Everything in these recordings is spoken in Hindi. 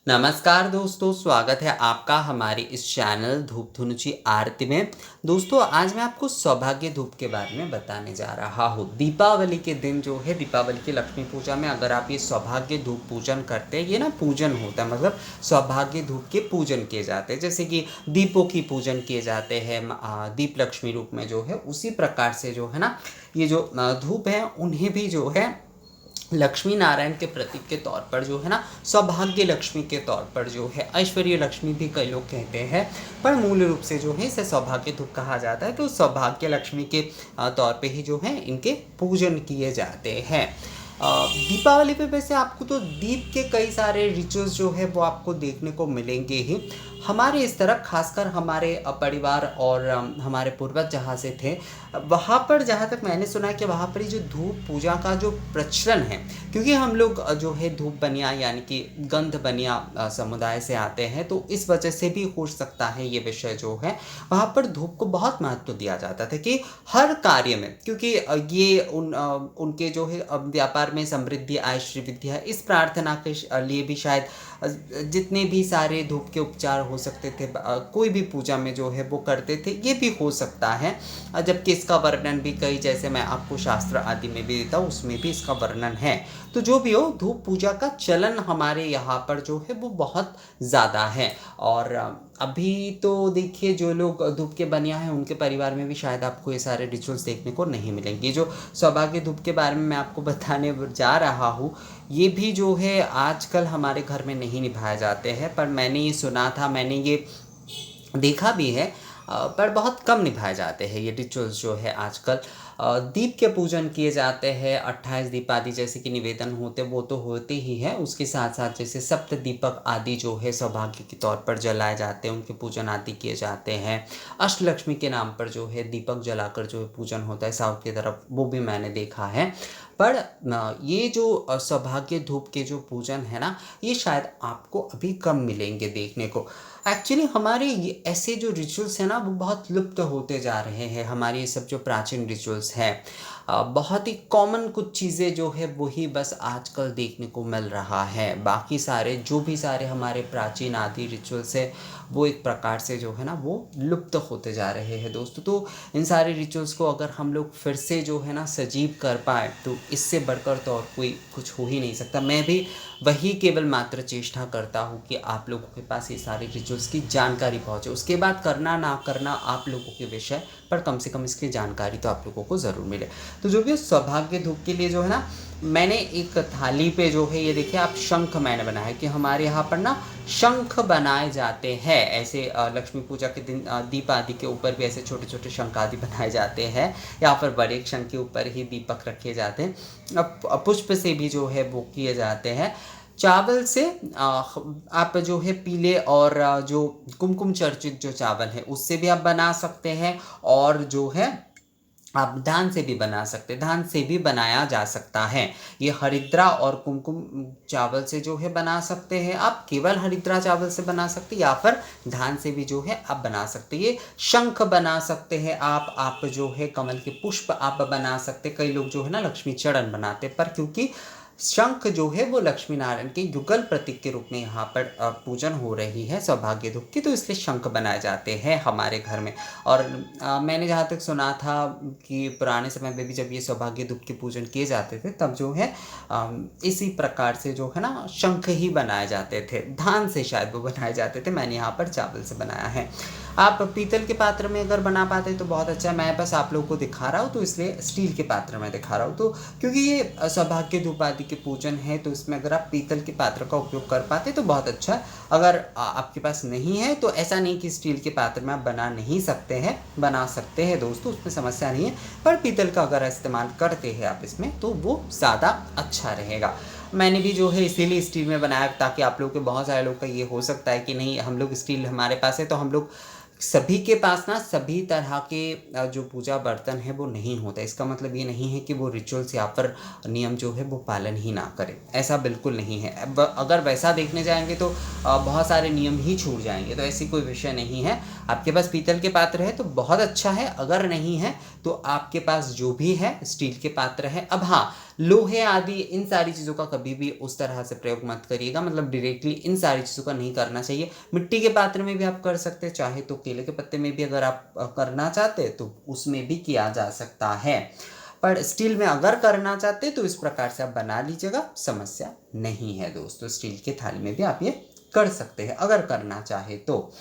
नमस्कार दोस्तों, स्वागत है आपका हमारे इस चैनल धूप धुनुची आरती में। दोस्तों, आज मैं आपको सौभाग्य धूप के बारे में बताने जा रहा हूँ। दीपावली के दिन जो है, दीपावली की लक्ष्मी पूजा में अगर आप ये सौभाग्य धूप पूजन करते हैं, ये ना पूजन होता है, मतलब सौभाग्य धूप के पूजन किए जाते हैं। जैसे कि दीपों की पूजन किए जाते हैं दीप लक्ष्मी रूप में जो है, उसी प्रकार से जो है ना, ये जो धूप है उन्हें भी जो है लक्ष्मी नारायण के प्रतीक के तौर पर जो है ना, सौभाग्य लक्ष्मी के तौर पर जो है, ऐश्वर्य लक्ष्मी भी कई लोग कहते हैं, पर मूल रूप से जो है इसे सौभाग्य धूप कहा जाता है। तो सौभाग्य लक्ष्मी के तौर पे ही जो है इनके पूजन किए जाते हैं। दीपावली पे वैसे आपको तो दीप के कई सारे रिचुअल्स जो है वो आपको देखने को मिलेंगे ही। हमारे इस तरफ खासकर हमारे परिवार और हमारे पूर्वज जहाँ से थे, वहाँ पर जहाँ तक मैंने सुना है कि वहाँ पर जो धूप पूजा का जो प्रचलन है, क्योंकि हम लोग जो है धूप बनिया यानी कि गंध बनिया समुदाय से आते हैं, तो इस वजह से भी हो सकता है ये विषय जो है, वहाँ पर धूप को बहुत महत्व दिया जाता था कि हर कार्य में, क्योंकि ये उनके जो है व्यापार में समृद्धि आए, श्री विद्या, इस प्रार्थना के लिए भी शायद जितने भी सारे धूप के उपचार हो सकते थे, कोई भी पूजा में जो है वो करते थे, ये भी हो सकता है। जबकि इसका वर्णन भी कई, जैसे मैं आपको शास्त्र आदि में भी देता हूँ, उसमें भी इसका वर्णन है। तो जो भी हो, धूप पूजा का चलन हमारे यहाँ पर जो है वो बहुत ज़्यादा है। और अभी तो देखिए, जो लोग धूप के बनिया हैं उनके परिवार में भी शायद आपको ये सारे रिचुअल्स देखने को नहीं मिलेंगे। जो सौभाग्य धूप के बारे में मैं आपको बताने जा रहा हूँ, ये भी जो है आजकल हमारे घर में नहीं निभाए जाते हैं, पर मैंने ये सुना था, मैंने ये देखा भी है, पर बहुत कम निभाए जाते हैं ये रिचुअल्स जो है आजकल। दीप के पूजन किए जाते हैं, 28 दीप आदि जैसे कि निवेदन होते, वो तो होते ही है। उसके साथ साथ जैसे सप्त दीपक आदि जो है सौभाग्य के तौर पर जलाए जाते हैं, उनके पूजन आदि किए जाते हैं। अष्टलक्ष्मी के नाम पर जो है दीपक जलाकर जो है पूजन होता है साउथ की तरफ, वो भी मैंने देखा है। पर ये जो सौभाग्य धूप के जो पूजन है ना, ये शायद आपको अभी कम मिलेंगे देखने को। एक्चुअली हमारे ये ऐसे जो रिचुअल्स हैं ना, वो बहुत लुप्त होते जा रहे हैं। हमारे ये सब जो प्राचीन रिचुअल्स हैं, बहुत ही कॉमन कुछ चीज़ें जो है वही बस आजकल देखने को मिल रहा है। बाकी सारे जो भी सारे हमारे प्राचीन आदि रिचुअल्स है, वो एक प्रकार से जो है ना वो लुप्त होते जा रहे हैं दोस्तों। तो इन सारे रिचुअल्स को अगर हम लोग फिर से जो है ना सजीव कर पाए, तो इससे बढ़कर तो और कोई कुछ हो ही नहीं सकता। मैं भी वही केवल मात्र चेष्टा करता हूँ कि आप लोगों के पास ये सारे रिचुअल्स की जानकारी पहुँचे। उसके बाद करना ना करना आप लोगों के विषय, पर कम से कम इसकी जानकारी तो आप लोगों को ज़रूर मिले। तो जो भी सौभाग्य धूप के लिए जो है ना, मैंने एक थाली पे जो है, ये देखिए आप, शंख मैंने बनाया है कि हमारे यहाँ पर ना शंख बनाए जाते हैं। ऐसे लक्ष्मी पूजा के दिन दीप आदि के ऊपर भी ऐसे छोटे छोटे शंख आदि बनाए जाते हैं, या फिर बड़े शंख के ऊपर ही दीपक रखे जाते हैं। अब पुष्प से भी जो है वो किए जाते हैं। चावल से आप जो है पीले और जो कुमकुम चर्चित जो चावल है उससे भी आप बना सकते हैं, और जो है आप धान से भी बना सकते हैं, धान से भी बनाया जा सकता है। ये हरिद्रा और कुमकुम चावल से जो है बना सकते हैं आप, केवल हरिद्रा चावल से बना सकते हैं, या फिर धान से भी जो है आप बना सकते हैं। ये शंख बना सकते हैं आप जो है कमल के पुष्प आप बना सकते हैं। कई लोग जो है ना लक्ष्मी चरण बनाते हैं, पर क्योंकि शंख जो है वो लक्ष्मी नारायण के युगल प्रतीक के रूप में यहाँ पर पूजन हो रही है सौभाग्य धूप की, तो इसलिए शंख बनाए जाते हैं हमारे घर में। और मैंने जहाँ तक सुना था कि पुराने समय में भी जब ये सौभाग्य धूप के पूजन किए जाते थे, तब जो है इसी प्रकार से जो है ना शंख ही बनाए जाते थे। धान से शायद वो बनाए जाते थे, मैंने यहाँ पर चावल से बनाया है। आप पीतल के पात्र में अगर बना पाते तो बहुत अच्छा है। मैं बस आप लोगों को दिखा रहा हूँ, तो इसलिए स्टील के पात्र में दिखा रहा हूँ। तो क्योंकि ये सौभाग्य धूप आदि के पूजन है, तो इसमें अगर आप पीतल के पात्र का उपयोग कर पाते तो बहुत अच्छा है। अगर आपके पास नहीं है तो ऐसा नहीं कि स्टील के पात्र में आप बना नहीं सकते हैं, बना सकते हैं दोस्तों, उसमें समस्या नहीं है। पर पीतल का अगर इस्तेमाल करते हैं आप इसमें, तो वो ज़्यादा अच्छा रहेगा। मैंने भी जो है इसीलिए स्टील में बनाया, ताकि आप लोगों के बहुत सारे लोग का ये हो सकता है कि नहीं, हम लोग स्टील हमारे पास है, तो हम लोग सभी के पास ना सभी तरह के जो पूजा बर्तन है वो नहीं होता। इसका मतलब ये नहीं है कि वो रिचुअल्स या फिर नियम जो है वो पालन ही ना करें, ऐसा बिल्कुल नहीं है। अगर वैसा देखने जाएंगे तो बहुत सारे नियम ही छूट जाएंगे, तो ऐसी कोई विषय नहीं है। आपके पास पीतल के पात्र है तो बहुत अच्छा है, अगर नहीं है तो आपके पास जो भी है स्टील के पात्र है। अब हाँ, लोहे आदि इन सारी चीज़ों का कभी भी उस तरह से प्रयोग मत करिएगा, मतलब डायरेक्टली इन सारी चीज़ों का नहीं करना चाहिए। मिट्टी के पात्र में भी आप कर सकते हैं, चाहे तो केले के पत्ते में भी अगर आप करना चाहते हैं तो उसमें भी किया जा सकता है, पर स्टील में अगर करना चाहते हैं तो इस प्रकार से आप बना लीजिएगा, समस्या नहीं है दोस्तों। स्टील की थाली में भी आप ये कर सकते हैं अगर करना चाहे तो।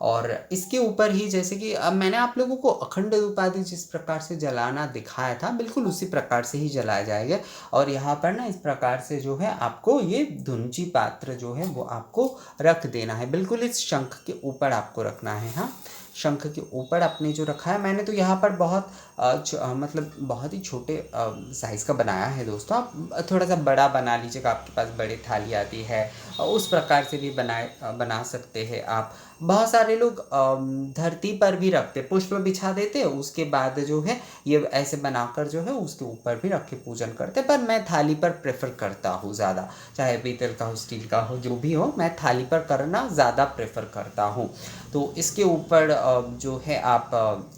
और इसके ऊपर ही जैसे कि अब मैंने आप लोगों को अखंड धूप आदि जिस प्रकार से जलाना दिखाया था, बिल्कुल उसी प्रकार से ही जलाया जाएगा। और यहाँ पर ना इस प्रकार से जो है आपको ये धुंची पात्र जो है वो आपको रख देना है, बिल्कुल इस शंख के ऊपर आपको रखना है। हाँ, शंख के ऊपर आपने जो रखा है, मैंने तो यहाँ पर बहुत मतलब बहुत ही छोटे साइज़ का बनाया है दोस्तों। आप थोड़ा सा बड़ा बना लीजिएगा, आपके पास बड़ी थाली आती है उस प्रकार से भी बना सकते हैं आप। बहुत सारे लोग धरती पर भी रखते, पुष्प बिछा देते, उसके बाद जो है ये ऐसे बनाकर जो है उसके ऊपर भी रख के पूजन करते, पर मैं थाली पर प्रेफर करता हूँ ज़्यादा, चाहे पीतल का हो स्टील का हो जो भी हो, मैं थाली पर करना ज़्यादा प्रेफर करता हूँ। तो इसके ऊपर जो है आप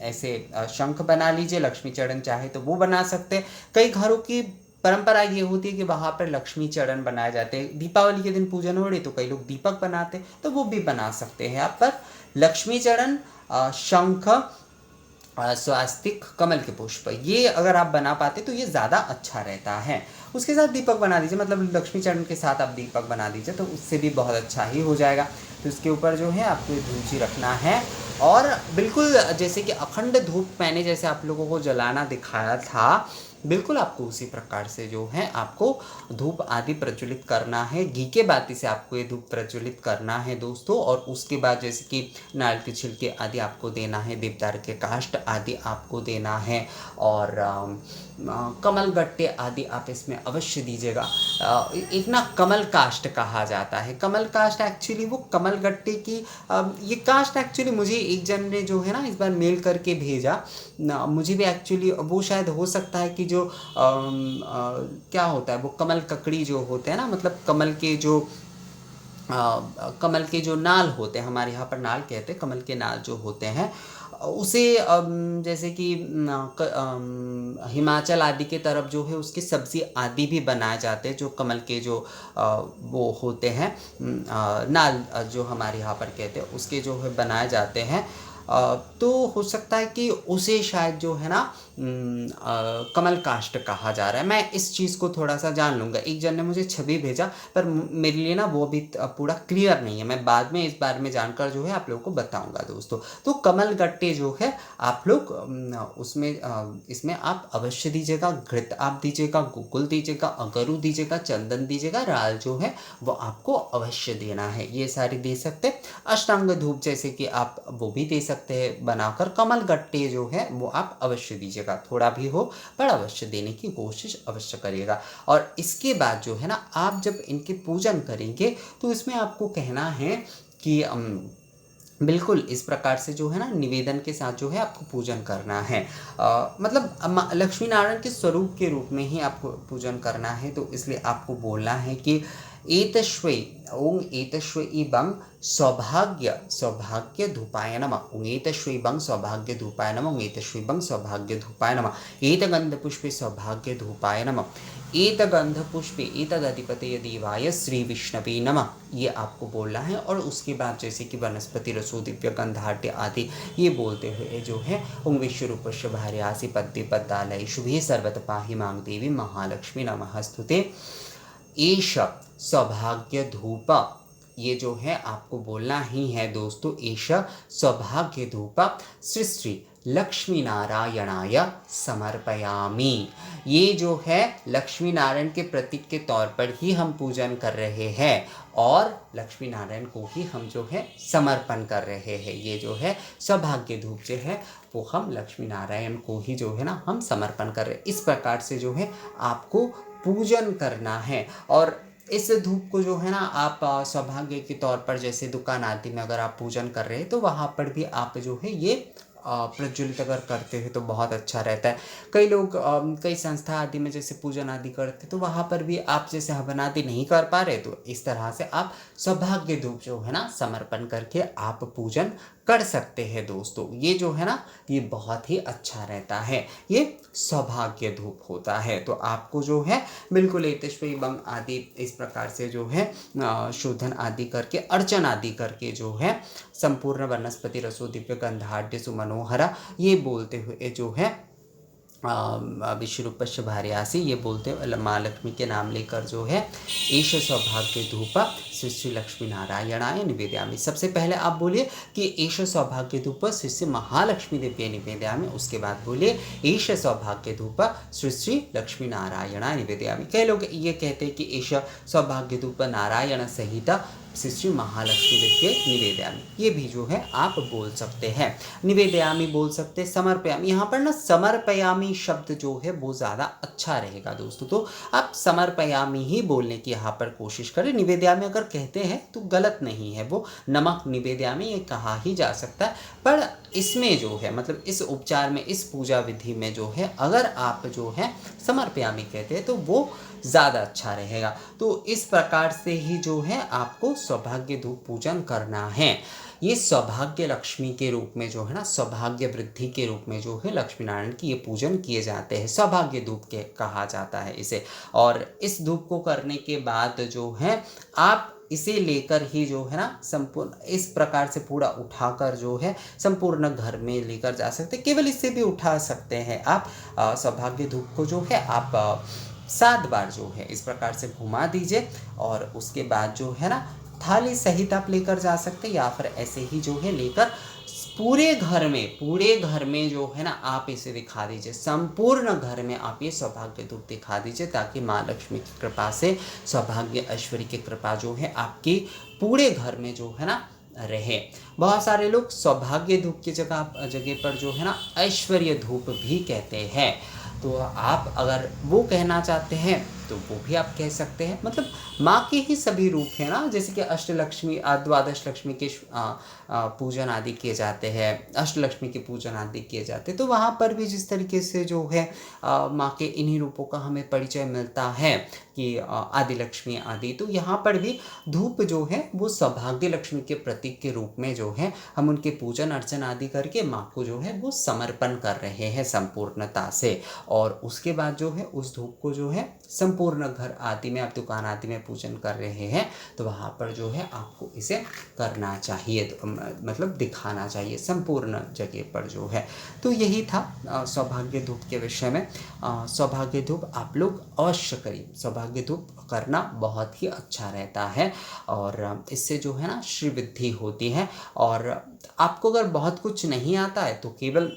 ऐसे शंख बना लीजिए, लक्ष्मी चरण चाहे तो वो बना सकते हैं। कई घरों की परंपरा ये होती है कि वहाँ पर लक्ष्मी चरण बनाए जाते हैं, दीपावली के दिन पूजन हो रही तो कई लोग दीपक बनाते, तो वो भी बना सकते हैं आप। पर लक्ष्मी चरण, शंख, स्वास्तिक, कमल के पुष्प, ये अगर आप बना पाते तो ये ज़्यादा अच्छा रहता है। उसके साथ दीपक बना दीजिए, मतलब लक्ष्मी चरण के साथ आप दीपक बना दीजिए तो उससे भी बहुत अच्छा ही हो जाएगा। तो इसके ऊपर जो है आपको धूची रखना है, और बिल्कुल जैसे कि अखंड धूप मैंने जैसे आप लोगों को जलाना दिखाया था, बिल्कुल आपको उसी प्रकार से जो है आपको धूप आदि प्रज्वलित करना है। घी के बाती से आपको ये धूप प्रज्वलित करना है दोस्तों। और उसके बाद जैसे कि नारियल के छिलके आदि आपको देना है, देवदार के काष्ठ आदि आपको देना है, और कमल गट्टे आदि आप इसमें अवश्य दीजिएगा। एक ना कमल काष्ठ कहा जाता है, कमल काष्ठ एक्चुअली वो कमल गट्टे की ये काष्ठ एक्चुअली मुझे एक जन ने जो है ना इस बार मेल करके भेजा ना, मुझे भी एक्चुअली वो शायद हो सकता है कि जो क्या होता है वो कमल ककड़ी जो होते हैं ना, मतलब कमल के जो नाल होते हैं, हमारे यहाँ पर नाल कहते हैं, कमल के नाल जो होते हैं उसे जैसे कि हिमाचल आदि के तरफ जो है उसकी सब्ज़ी आदि भी बनाए जाते हैं, जो कमल के जो वो होते हैं नाल जो हमारे यहाँ पर कहते हैं उसके जो है बनाए जाते हैं। तो हो सकता है कि उसे शायद जो है ना कमल काष्ठ कहा जा रहा है। मैं इस चीज़ को थोड़ा सा जान लूँगा, एक जन ने मुझे छवि भेजा, पर मेरे लिए ना वो भी पूरा क्लियर नहीं है, मैं बाद में इस बारे में जानकर जो है आप लोगों को बताऊँगा दोस्तों। तो कमल गट्टे जो है आप लोग उसमें इसमें आप अवश्य दीजिएगा, घृत आप दीजिएगा, गुगुल दीजिएगा, अगरू दीजिएगा, चंदन दीजिएगा, राल जो है वो आपको अवश्य देना है, ये सारे दे सकते हैं। अष्टांग धूप जैसे कि आप वो भी दे सकते हैं बनाकर। कमल गट्टे जो है वो आप अवश्य दीजिएगा, थोड़ा भी हो पर अवश्य देने की कोशिश अवश्य करिएगा। और इसके बाद जो है ना आप जब इनके पूजन करेंगे तो इसमें आपको कहना है कि बिल्कुल इस प्रकार से जो है ना निवेदन के साथ जो है आपको पूजन करना है, मतलब लक्ष्मी नारायण के स्वरूप के रूप में ही आपको पूजन करना है। तो इसलिए आपको बोलना है कि एतश्वै ओं एतश्वै बं सौभाग्य सौभाग्य धूपाय नमः, ओं एतश्वै बं सौभाग्य धूपाय नमः, ओं एतश्वै बं सौभाग्य धूपाय नमः, एतगंध पुष्पे सौभाग्य धूपाय नमः, एतगंध पुष्पे एतदधिपतये देवाय श्री विष्णवे नमः, ये आपको बोलना है। और उसके बाद जैसे कि वनस्पति रसो दिव्य गंधाट्य आदि ये बोलते हुए जो है ओं विश्वरूपस्य भार्यासि पद्मे पद्मालये शुभे सर्वत पाहि मां देवी महालक्ष्मी नमस्तुते एष सौभाग्य धूप, ये जो है आपको बोलना ही है दोस्तों, एष सौभाग्य धूप श्री श्री लक्ष्मी नारायणाय समर्पयामि। ये जो है लक्ष्मी नारायण के प्रतीक के तौर पर ही हम पूजन कर रहे हैं, और लक्ष्मी नारायण को ही हम जो है समर्पण कर रहे हैं। ये जो है सौभाग्य धूप जो है वो हम लक्ष्मी नारायण को ही जो है ना हम समर्पण कर रहे हैं। इस प्रकार से जो है आपको पूजन करना है। और इस धूप को जो है ना आप सौभाग्य के तौर पर जैसे दुकान आदि में अगर आप पूजन कर रहे हैं तो वहाँ पर भी आप जो है ये प्रज्वलित अगर करते हैं तो बहुत अच्छा रहता है। कई लोग कई संस्था आदि में जैसे पूजन आदि करते तो वहाँ पर भी आप जैसे हवन आदि नहीं कर पा रहे तो इस तरह से आप सौभाग्य धूप जो है ना समर्पण करके आप पूजन कर सकते हैं दोस्तों। ये जो है ना ये बहुत ही अच्छा रहता है, ये सौभाग्य धूप होता है। तो आपको जो है बिल्कुल एतेश्वरी बम आदि इस प्रकार से जो है शोधन आदि करके अर्चन आदि करके जो है संपूर्ण वनस्पति रसो दिव्य गंधाढ़ सुमनोहरा ये बोलते हुए जो है विश्वरूपस्य भार्यासी ये बोलते हैं माँ लक्ष्मी के नाम लेकर जो है ईश सौभाग्य धूप श्री श्री लक्ष्मी नारायणाय निवेदयामि। सबसे पहले आप बोलिए कि ईश सौभाग्य धूप श्री श्री महालक्ष्मी देव्य निवेदयामि। उसके बाद बोलिए ईश सौभाग्य धूप श्री श्री लक्ष्मी नारायणाय निवेदयामि। कई लोग ये कहते हैं कि ईश सौभाग्य धूप नारायण सहित श्री श्री महालक्ष्मी देव्य निवेदयामि, ये भी जो है आप बोल सकते हैं। निवेदयामि बोल सकते, समर्पयामि, यहाँ पर ना समर्पयामि शब्द जो है वो ज़्यादा अच्छा रहेगा दोस्तों। तो आप समर्पयामि ही बोलने की यहाँ पर कोशिश करें। निवेदयामि अगर कहते हैं तो गलत नहीं है, वो नमक निवेदयामि ये कहा ही जा सकता है। पर इसमें जो है मतलब इस उपचार में, इस पूजा विधि में जो है अगर आप जो है समर्पयामि कहते हैं तो वो ज़्यादा अच्छा रहेगा। तो इस प्रकार से ही जो है आपको सौभाग्य धूप पूजन करना है। ये सौभाग्य लक्ष्मी के रूप में जो है ना सौभाग्य वृद्धि के रूप में जो है लक्ष्मी नारायण की ये पूजन किए जाते हैं। सौभाग्य धूप के कहा जाता है इसे। और इस धूप को करने के बाद जो है आप इसे लेकर ही जो है ना संपूर्ण इस प्रकार से पूरा उठाकर जो है संपूर्ण घर में लेकर जा सकते हैं। केवल इससे भी उठा सकते हैं आप। सौभाग्य धूप को जो है आप 7 बार जो है इस प्रकार से घुमा दीजिए और उसके बाद जो है ना थाली सहित आप लेकर जा सकते हैं या फिर ऐसे ही जो है लेकर पूरे घर में जो है ना आप इसे दिखा दीजिए। संपूर्ण घर में आप ये सौभाग्य धूप दिखा दीजिए ताकि माँ लक्ष्मी की कृपा से सौभाग्य ऐश्वर्य की कृपा जो है आपकी पूरे घर में जो है ना रहे। बहुत सारे लोग सौभाग्य धूप की जगह पर जो है ना ऐश्वर्य धूप भी कहते हैं। तो आप अगर वो कहना चाहते हैं तो वो भी आप कह सकते हैं। मतलब माँ के ही सभी रूप हैं ना, जैसे कि अष्टलक्ष्मी द्वादश लक्ष्मी के पूजन आदि किए जाते हैं, अष्टलक्ष्मी के पूजन आदि किए जाते हैं। तो वहाँ पर भी जिस तरीके से जो है माँ के इन्हीं रूपों का हमें परिचय मिलता है कि आदि लक्ष्मी आदि, तो यहाँ पर भी धूप जो है वो सौभाग्य लक्ष्मी के प्रतीक के रूप में जो है हम उनके पूजन अर्चन आदि करके माँ को जो है वो समर्पण कर रहे हैं संपूर्णता से। और उसके बाद जो है उस धूप को जो है संपूर्ण घर आदि में, आप दुकान आदि में पूजन कर रहे हैं तो वहाँ पर जो है आपको इसे करना चाहिए, तो मतलब दिखाना चाहिए संपूर्ण जगह पर जो है। तो यही था सौभाग्य धूप के विषय में। सौभाग्य धूप आप लोग अवश्य करिए, सौभाग्य धूप करना बहुत ही अच्छा रहता है और इससे जो है ना श्री वृद्धि होती है। और आपको अगर बहुत कुछ नहीं आता है तो केवल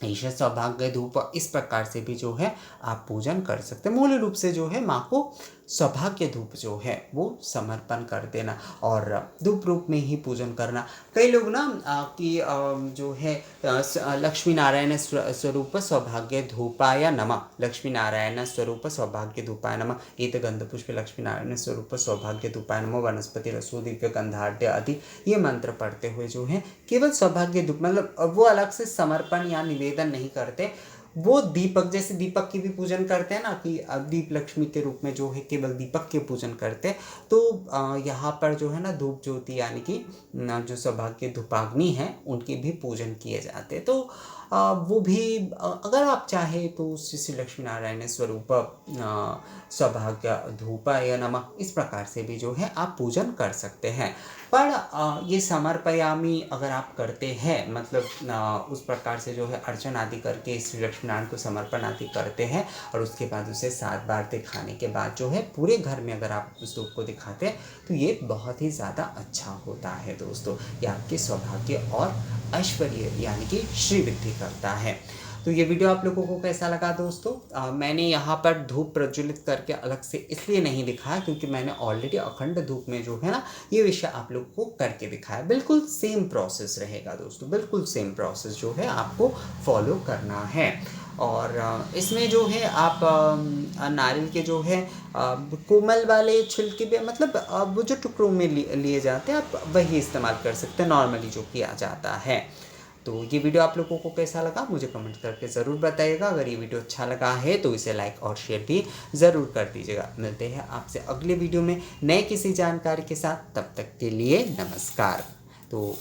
ईश्वर सौभाग्य धूप इस प्रकार से भी जो है आप पूजन कर सकते हैं। मूल रूप से जो है माँ को सौभाग्य धूप जो है वो समर्पण कर देना और धूप रूप में ही पूजन करना। कई लोग ना कि जो है लक्ष्मी नारायण स्वरूप सौभाग्य धूपाय नमः, लक्ष्मी नारायण स्वरूप सौभाग्य धूपाय नमः, इत गंध पुष्प लक्ष्मी नारायण स्वरूप सौभाग्य धूपाय नमः, वनस्पति रसो दिव्य गंधाढ़ आदि ये मंत्र पढ़ते हुए जो है केवल सौभाग्य धूप, मतलब वो अलग से समर्पण या निवेदन नहीं करते। वो दीपक, जैसे दीपक की भी पूजन करते हैं ना कि दीप लक्ष्मी के रूप में जो है केवल दीपक के पूजन करते हैं, तो यहाँ पर जो है ना धूप ज्योति यानी कि जो सौभाग्य धूपाग्नि है उनके भी पूजन किए जाते हैं। तो वो भी अगर आप चाहे तो श्री श्री लक्ष्मी नारायण स्वरूप सौभाग्य धूपाय नमः इस प्रकार से भी जो है आप पूजन कर सकते हैं। पर ये समर्पयामी अगर आप करते हैं, मतलब उस प्रकार से जो है अर्चन आदि करके श्री लक्ष्मी नारायण को समर्पण आदि करते हैं और उसके बाद उसे 7 बार दिखाने के बाद जो है पूरे घर में अगर आप उस धूप को दिखाते हैं तो ये बहुत ही ज़्यादा अच्छा होता है दोस्तों। ये आपके सौभाग्य और ऐश्वर्य यानी कि श्री वृद्धि करता है। तो ये वीडियो आप लोगों को कैसा लगा दोस्तों? मैंने यहाँ पर धूप प्रज्वलित करके अलग से इसलिए नहीं दिखाया क्योंकि मैंने ऑलरेडी अखंड धूप में जो है ना ये विषय आप लोगों को करके दिखाया। बिल्कुल सेम प्रोसेस रहेगा दोस्तों, बिल्कुल सेम प्रोसेस जो है आपको फॉलो करना है। और इसमें जो है आप नारियल के जो है कोमल वाले छिलके भी, मतलब वो जो टुकड़ों में लिए जाते हैं आप वही इस्तेमाल कर सकते हैं नॉर्मली जो किया जाता है। तो ये वीडियो आप लोगों को कैसा लगा मुझे कमेंट करके ज़रूर बताइएगा। अगर ये वीडियो अच्छा लगा है तो इसे लाइक और शेयर भी ज़रूर कर दीजिएगा। मिलते हैं आपसे अगले वीडियो में नए किसी जानकारी के साथ, तब तक के लिए नमस्कार। तो